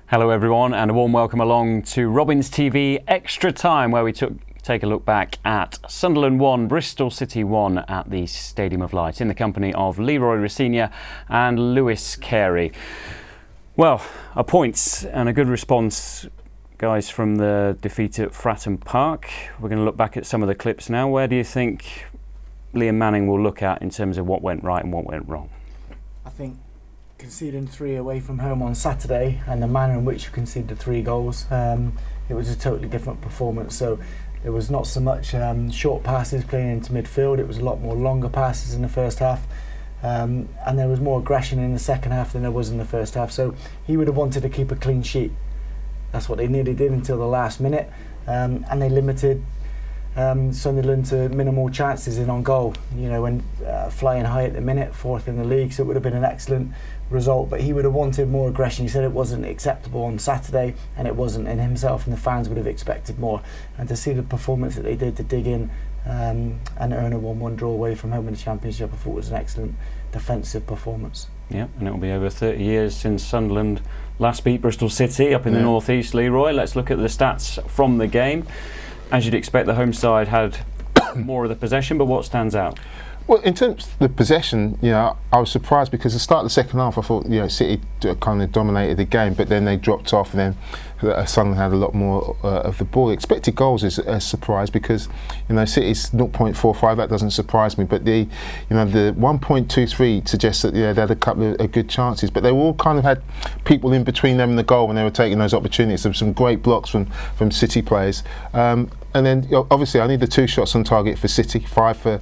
Hello everyone, and a warm welcome along to Robins TV Extra Time, where we take a look back at Sunderland 1, Bristol City 1 at the Stadium of Light, in the company of Leroy Rossignol and Lewis Carey. Well, a point and a good response, guys, from the defeat at Fratton Park. We're going to look back at some of the clips now. Where do you think Liam Manning will look at in terms of what went right and what went wrong? I think conceding 3 away from home on Saturday and the manner in which you conceded 3 goals, it was a totally different performance. So there was not so much short passes playing into midfield, it was a lot more longer passes in the first half, and there was more aggression in the second half than there was in the first half. So he would have wanted to keep a clean sheet. That's what they nearly did until the last minute, and they limited Sunderland to minimal chances in on goal. You know, when flying high at the minute, 4th in the league, so it would have been an excellent result. But he would have wanted more aggression. He said it wasn't acceptable on Saturday, and it wasn't, and himself and the fans would have expected more. And to see the performance that they did to dig in and earn a 1-1 draw away from home in the Championship, I thought was an excellent defensive performance. Yeah, and it'll be over 30 years since Sunderland last beat Bristol City up in the North East. Leroy, let's look at the stats from the game. As you'd expect, the home side had more of the possession, but what stands out? Well, in terms of the possession, I was surprised because at the start of the second half, I thought, City kind of dominated the game, but then they dropped off, and then Sunderland had a lot more of the ball. Expected goals is a surprise because, City's 0.45. That doesn't surprise me, but the 1.23 suggests that they had a couple of good chances, but they all kind of had people in between them and the goal when they were taking those opportunities. There were some great blocks from City players. And then obviously I need the 2 shots on target for City, 5 for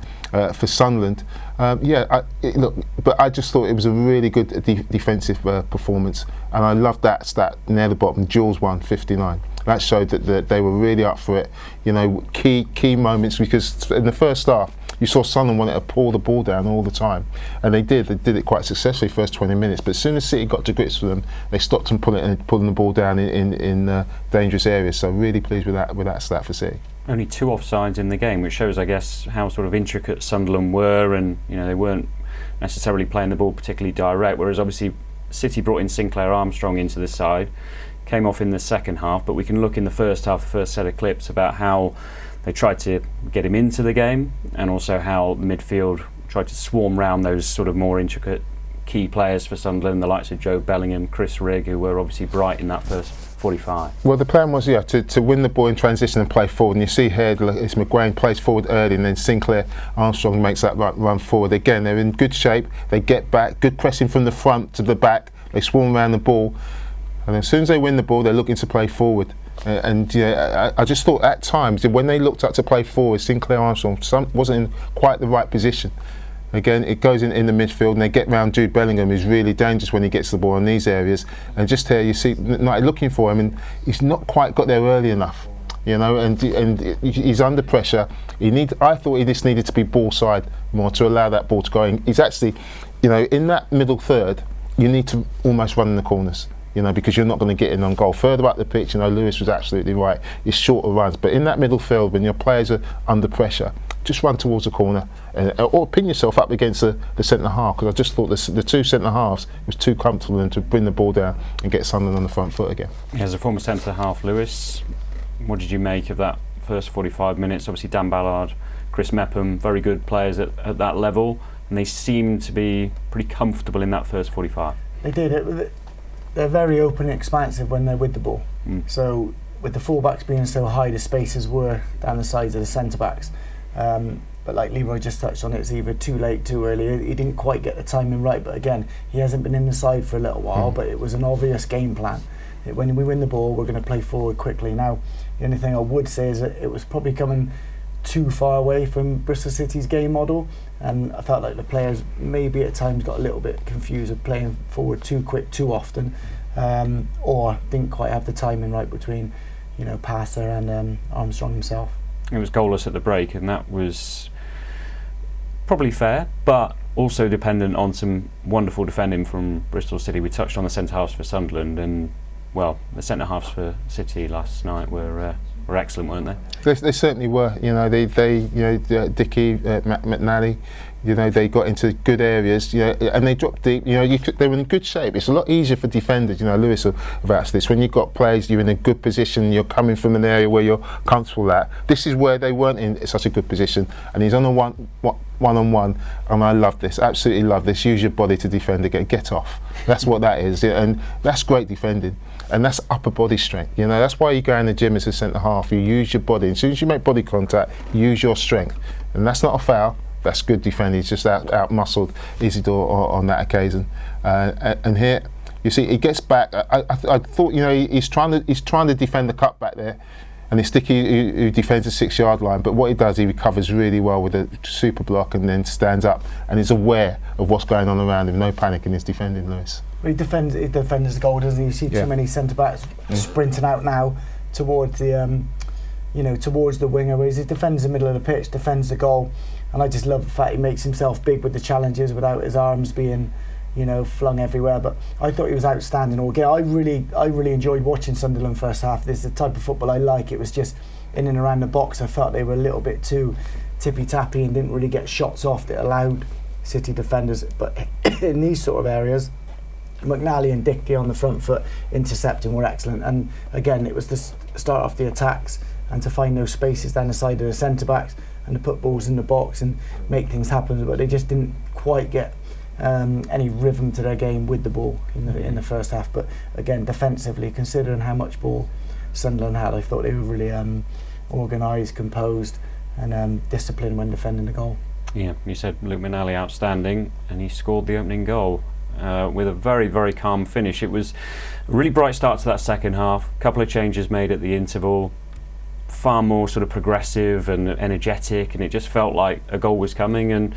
Sunderland. But I just thought it was a really good defensive performance, and I loved that stat near the bottom, Jules 159. That showed that they were really up for it. Key moments, because in the first half you saw Sunderland wanted to pull the ball down all the time, and they did it quite successfully first 20 minutes. But as soon as City got to grips with them, they stopped them pulling the ball down in dangerous areas. So really pleased with that stat for City. Only 2 offsides in the game, which shows, I guess, how sort of intricate Sunderland were, and they weren't necessarily playing the ball particularly direct. Whereas obviously City brought in Sinclair Armstrong into the side, came off in the second half. But we can look in the first half, the first set of clips, about how they tried to get him into the game, and also how the midfield tried to swarm round those sort of more intricate key players for Sunderland, the likes of Joe Bellingham, Chris Rigg, who were obviously bright in that first 45. Well, the plan was to win the ball in transition and play forward. And you see here, it's McGuane plays forward early, and then Sinclair Armstrong makes that run forward. Again, they're in good shape. They get back, good pressing from the front to the back. They swarm around the ball, and as soon as they win the ball, they're looking to play forward. I just thought at times when they looked up to play forward, Sinclair Armstrong wasn't in quite the right position. Again, it goes in the midfield, and they get round Jude Bellingham, who's really dangerous when he gets the ball in these areas. And just here you see United looking for him, and he's not quite got there early enough, and he's under pressure. I thought he just needed to be ball side more to allow that ball to go in. He's actually, in that middle third, you need to almost run in the corners, because you're not going to get in on goal. Further up the pitch, Lewis was absolutely right. It's shorter runs, but in that middle field, when your players are under pressure, just run towards the corner, or pin yourself up against the centre half, because I just thought the 2 centre halves was too comfortable and to bring the ball down and get Sunderland on the front foot again. As a former centre half, Lewis, what did you make of that first 45 minutes? Obviously Dan Ballard, Chris Mepham, very good players at that level, and they seemed to be pretty comfortable in that first 45. They did. They're very open and expansive when they're with the ball. So with the full-backs being so high, the spaces were down the sides of the centre-backs. But like Leroy just touched on, it's either too late, too early. He didn't quite get the timing right, but again, he hasn't been in the side for a little while, but it was an obvious game plan. When we win the ball, we're going to play forward quickly. Now, the only thing I would say is that it was probably coming too far away from Bristol City's game model, and I felt like the players maybe at times got a little bit confused of playing forward too quick too often, or didn't quite have the timing right between Passer and Armstrong himself. It was goalless at the break, and that was probably fair, but also dependent on some wonderful defending from Bristol City. We touched on the centre halves for Sunderland, and the centre halves for City last night were excellent, weren't they? They certainly were. Dickey, McNally, You know, they got into good areas, you know, and they dropped deep. You know, they were in good shape. It's a lot easier for defenders. You know, Lewis will vouch this. When you've got players, you're in a good position. You're coming from an area where you're comfortable at. This is where they weren't in such a good position, and he's on a one-on-one, and I love this. Absolutely love this. Use your body to defend again. Get off. That's what that is, and that's great defending. And that's upper body strength. You know, that's why you go in the gym as a centre half. You use your body. As soon as you make body contact, use your strength, and that's not a foul. That's good defending. He's just out muscled Isidore on that occasion. And here, you see, he gets back. I thought, you know, he's trying to defend the cut back there, and it's Sticky who defends the 6-yard line. But what he does, he recovers really well with a super block, and then stands up and is aware of what's going on around him. No panic in his defending, Lewis. Well, he defends the goal, doesn't he? You see too many centre backs sprinting out now towards the, towards the winger. Whereas he defends the middle of the pitch, defends the goal. And I just love the fact he makes himself big with the challenges without his arms being, flung everywhere. But I thought he was outstanding all game. I really enjoyed watching Sunderland first half. This is the type of football I like. It was just in and around the box. I felt they were a little bit too tippy-tappy and didn't really get shots off that allowed City defenders. But in these sort of areas, McNally and Dickey on the front foot intercepting were excellent. And again, it was to start off the attacks and to find those spaces down the side of the centre-backs and to put balls in the box and make things happen, but they just didn't quite get any rhythm to their game with the ball in the first half. But again, defensively, considering how much ball Sunderland had, I thought they were really organised, composed, and disciplined when defending the goal. Yeah, you said Luke McNally outstanding, and he scored the opening goal with a very, very calm finish. It was a really bright start to that second half. A couple of changes made at the interval. Far more sort of progressive and energetic, and it just felt like a goal was coming. And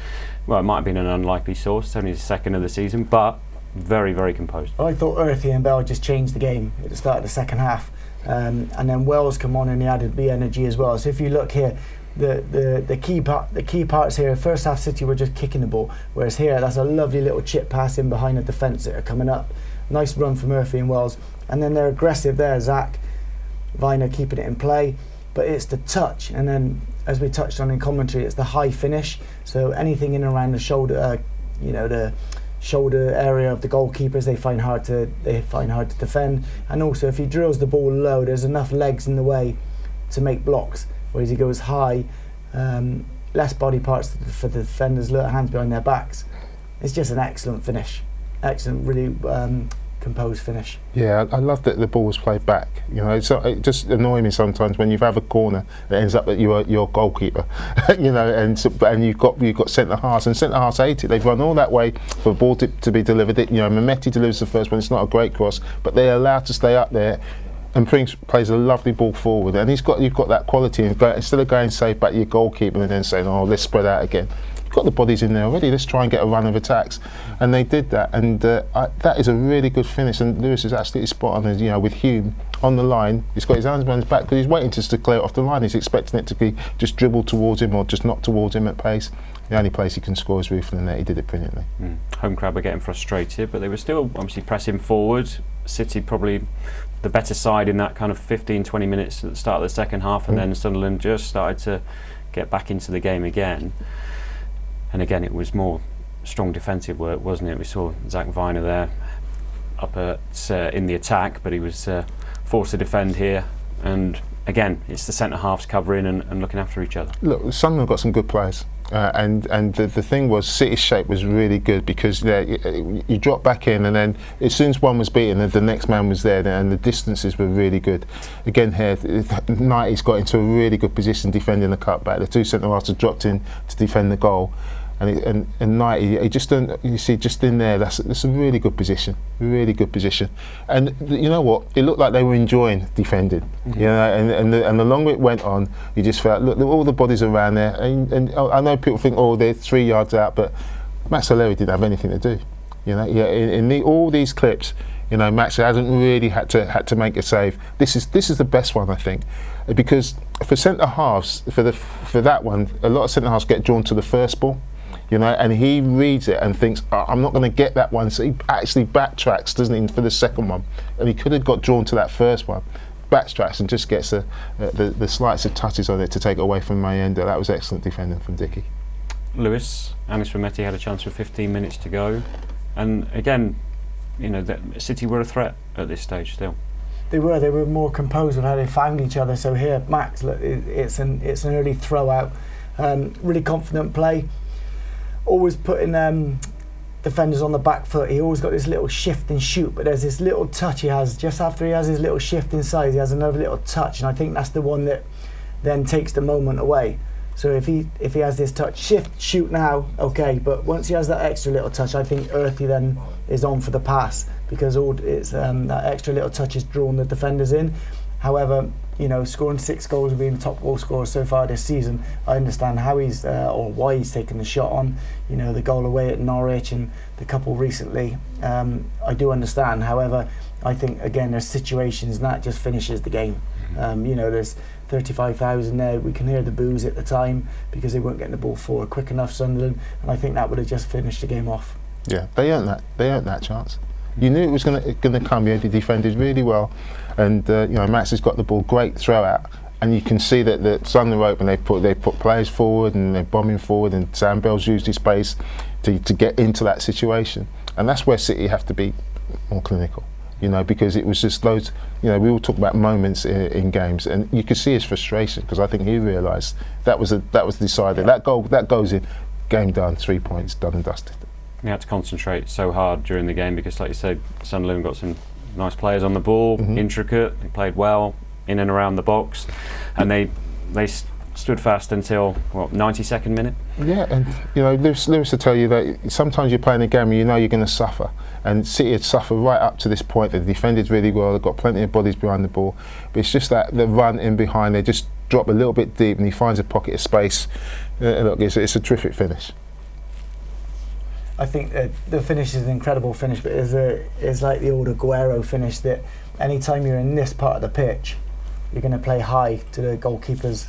well, it might have been an unlikely source. It's only the second of the season, but very, very composed. I thought Earthy and Bell just changed the game at the start of the second half, and then Wells come on and he added the energy as well. So if you look here, the key parts here, first half City were just kicking the ball, whereas here that's a lovely little chip pass in behind the defence that are coming up. Nice run from Earthy and Wells, and then they're aggressive there. Zach Viner keeping it in play. But it's the touch, and then as we touched on in commentary, it's the high finish. So anything in and around the shoulder, the shoulder area of the goalkeepers, they find hard to defend. And also, if he drills the ball low, there's enough legs in the way to make blocks. Whereas he goes high, less body parts for the defenders, hands behind their backs. It's just an excellent finish, excellent, really composed finish. Yeah, I love that the ball was played back. It just annoys me sometimes when you have a corner that ends up at your goalkeeper. And you've got centre halves, and centre halves hate it. They've run all that way for a ball to be delivered. Mehmeti delivers the first one. It's not a great cross, but they're allowed to stay up there. And Prince plays a lovely ball forward, and you've got that quality. Instead of going safe back to your goalkeeper and then saying, "Oh, let's spread out again." Got the bodies in there already, let's try and get a run of attacks, and they did that, and that is a really good finish. And Lewis is absolutely spot on, with Hume on the line. He's got his hands behind his back because he's waiting just to clear it off the line. He's expecting it to be just dribbled towards him or just not towards him at pace. The only place he can score is Roof, and he did it brilliantly. Home crowd were getting frustrated, but they were still obviously pressing forward. City probably the better side in that kind of 15-20 minutes at the start of the second half, and then Sunderland just started to get back into the game again. And again, it was more strong defensive work, wasn't it? We saw Zach Viner there up in the attack, but he was forced to defend here. And again, it's the centre halves covering and looking after each other. Look, Sunderland got some good players. And the thing was, City's shape was really good because you drop back in, and then as soon as one was beaten, the next man was there, and the distances were really good. Again, here, Knighty's got into a really good position defending the cutback. The two centre halves have dropped in to defend the goal, and Knighty, he just don't, you see, just in there, that's a really good position, And you know what? It looked like they were enjoying defending, and the longer it went on, you just felt, look, all the bodies around there, and I know people think, oh, they're 3 yards out, but Max O'Leary didn't have anything to do. In all these clips, Max hasn't really had to make a save. This is the best one, I think, because for centre halves, for that one, a lot of centre halves get drawn to the first ball. And he reads it and thinks, oh, I'm not going to get that one. So he actually backtracks, doesn't he, for the second one. And he could have got drawn to that first one. Backtracks and just gets the slightest of touches on it to take it away from Mayenda. That was excellent defending from Dickey. Lewis, Anis Rometty had a chance with 15 minutes to go, and again, City were a threat at this stage still. They were more composed with how they found each other. So here, Max, look, it's an early throw out, really confident play, always putting defenders on the back foot. He always got this little shift and shoot, but there's this little touch he has just after he has his little shift inside. He has another little touch, and I think that's the one that then takes the moment away. So if he has this touch, shift, shoot now, okay, but once he has that extra little touch, I think Earthy then is on for the pass, because it's that extra little touch has drawn the defenders in. However, scoring 6 goals and being the top goal scorer so far this season, I understand how he's or why he's taken the shot on. The goal away at Norwich and the couple recently. I do understand. However, I think again there's situations and that just finishes the game. There's 35,000 there. We can hear the boos at the time because they weren't getting the ball forward quick enough, Sunderland, and I think that would have just finished the game off. Yeah, they earned that chance. You knew it was going to come. They defended really well, and Max has got the ball, great throw out, and you can see that Sunderland are open. They put players forward and they're bombing forward, and Sam Bell's used his pace to get into that situation, and that's where City have to be more clinical. Because it was just loads. We all talk about moments in games, and you could see his frustration because I think he realised that was decided. That goal goes in, game done, 3 points, done and dusted. He had to concentrate so hard during the game because, like you said, Sunderland got some nice players on the ball, intricate. They played well in and around the box, and they stood fast until 92nd minute. Yeah, and Lewis will tell you that sometimes you're playing a game and you're going to suffer, and City had suffered right up to this point. They defended really well, they've got plenty of bodies behind the ball, but it's just that the run in behind, they just drop a little bit deep and he finds a pocket of space. Look, it's a terrific finish. I think the finish is an incredible finish, but it's like the old Aguero finish that anytime you're in this part of the pitch, you're going to play high to the goalkeeper's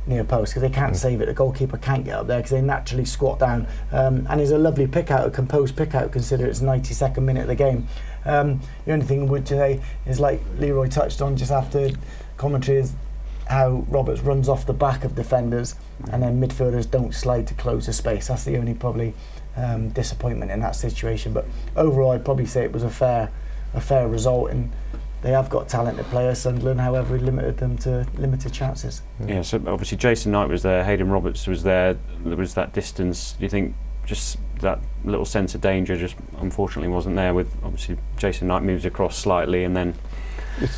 near post because they can't save it. The goalkeeper can't get up there because they naturally squat down. And it's a lovely pick out, a composed pick out, consider it's 92nd minute of the game. The only thing I would say is, like Leroy touched on just after commentary, is how Roberts runs off the back of defenders and then midfielders don't slide to close the space. That's the only probably disappointment in that situation, but overall I'd probably say it was a fair result, and they have got talented players, Sunderland, however he limited them to limited chances. Yeah, so obviously Jason Knight was there, Hayden Roberts was there was that distance. Do you think just that little sense of danger just unfortunately wasn't there with obviously Jason Knight moves across slightly and then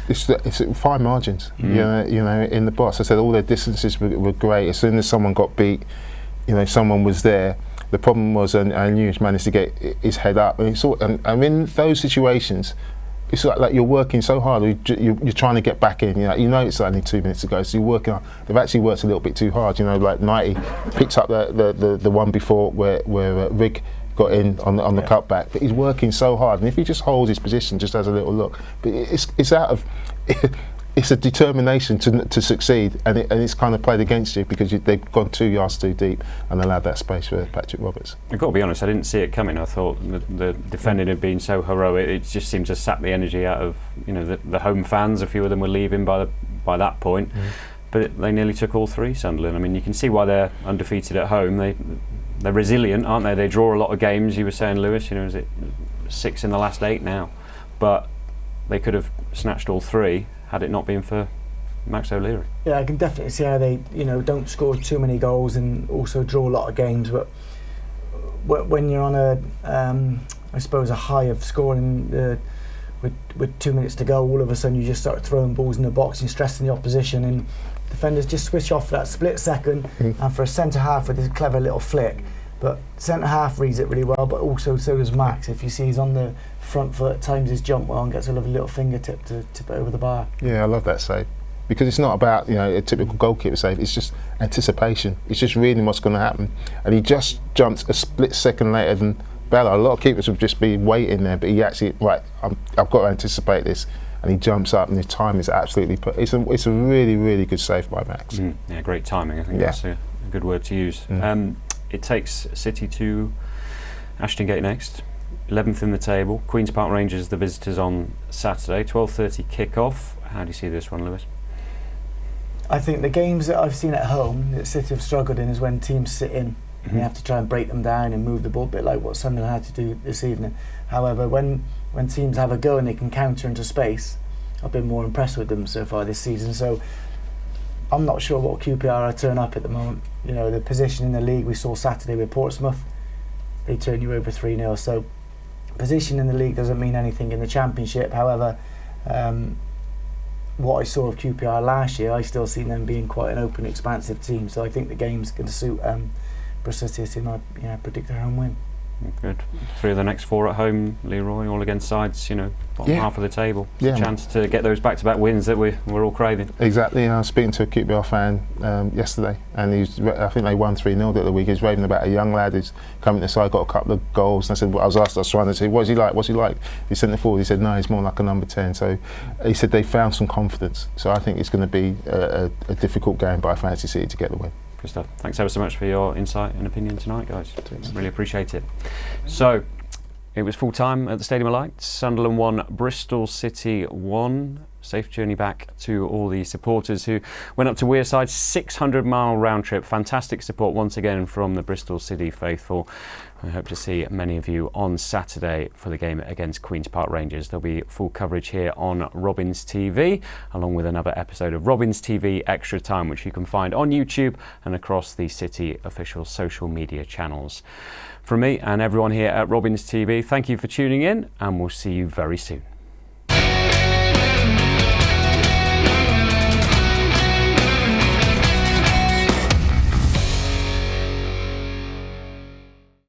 it's fine margins in the box. I said all their distances were great. As soon as someone got beat, someone was there. The problem was, and Newes managed to get his head up, and in those situations, it's like you're working so hard. You're trying to get back in. It's only 2 minutes to go, so you're working hard. They've actually worked a little bit too hard. Like Knighty picks up the one before where Rig got in on the cutback, but he's working so hard. And if he just holds his position, just has a little look, but it's out of. It's a determination to succeed, and it's kind of played against you because they've gone 2 yards too deep and allowed that space for Patrick Roberts. I've got to be honest, I didn't see it coming. I thought the defending had been so heroic. It just seemed to sap the energy out of the home fans. A few of them were leaving by that point, but they nearly took all three, Sunderland. I mean, you can see why they're undefeated at home. They're resilient, aren't they? They draw a lot of games. You were saying, Lewis, is it 6 in the last 8 now? But they could have snatched all 3 had it not been for Max O'Leary. Yeah, I can definitely see how they, don't score too many goals and also draw a lot of games. But when you're on I suppose a high of scoring with 2 minutes to go, all of a sudden you just start throwing balls in the box and stressing the opposition, and defenders just switch off for that split second. And for a centre half with this clever little flick, but centre half reads it really well, but also so does Max. If you see he's on the front foot, times his jump well and gets a lovely little fingertip to tip it over the bar. Yeah, I love that save because it's not about a typical goalkeeper save. It's just anticipation. It's just reading what's going to happen, and he just jumps a split second later than Bella. A lot of keepers would just be waiting there, but he actually I've got to anticipate this, and he jumps up, and his time is absolutely put. It's a really, really good save by Max. Yeah, great timing. I think that's a good word to use. It takes City to Ashton Gate next, 11th in the table. Queen's Park Rangers the visitors on Saturday, 12:30 kick-off. How do you see this one, Lewis? I think the games that I've seen at home that City have struggled in is when teams sit in. and you have to try and break them down and move the ball, a bit like what Sunderland had to do this evening. However, when teams have a go and they can counter into space, I've been more impressed with them so far this season. So I'm not sure what QPR are turn up at the moment. You know, the position in the league we saw Saturday with Portsmouth, they turn you over 3-0. So position in the league doesn't mean anything in the Championship. However, what I saw of QPR last year, I still see them being quite an open, expansive team. So I think the game's going to suit Bristol City, and I predict a home win. Good. 3 of the next 4 at home, Leroy, all against sides, bottom half of the table. It's a chance to get those back-to-back wins that we're all craving. Exactly. I was speaking to a QPR fan yesterday, and I think they won 3-0 the other week. He was raving about a young lad who's coming to the side, got a couple of goals. And I was trying to say, what's he like? He sent it forward. He said, no, he's more like a number 10. So he said they found some confidence. So I think it's going to be a difficult game, but I fancy City to get the win. Good stuff. Thanks ever so much for your insight and opinion tonight, guys. Really appreciate it. So, it was full time at the Stadium of Light. Sunderland 1, Bristol City 1. Safe journey back to all the supporters who went up to Wearside. 600-mile round trip. Fantastic support once again from the Bristol City faithful. I hope to see many of you on Saturday for the game against Queen's Park Rangers. There'll be full coverage here on Robins TV, along with another episode of Robins TV Extra Time, which you can find on YouTube and across the City official social media channels. From me and everyone here at Robins TV, thank you for tuning in, and we'll see you very soon.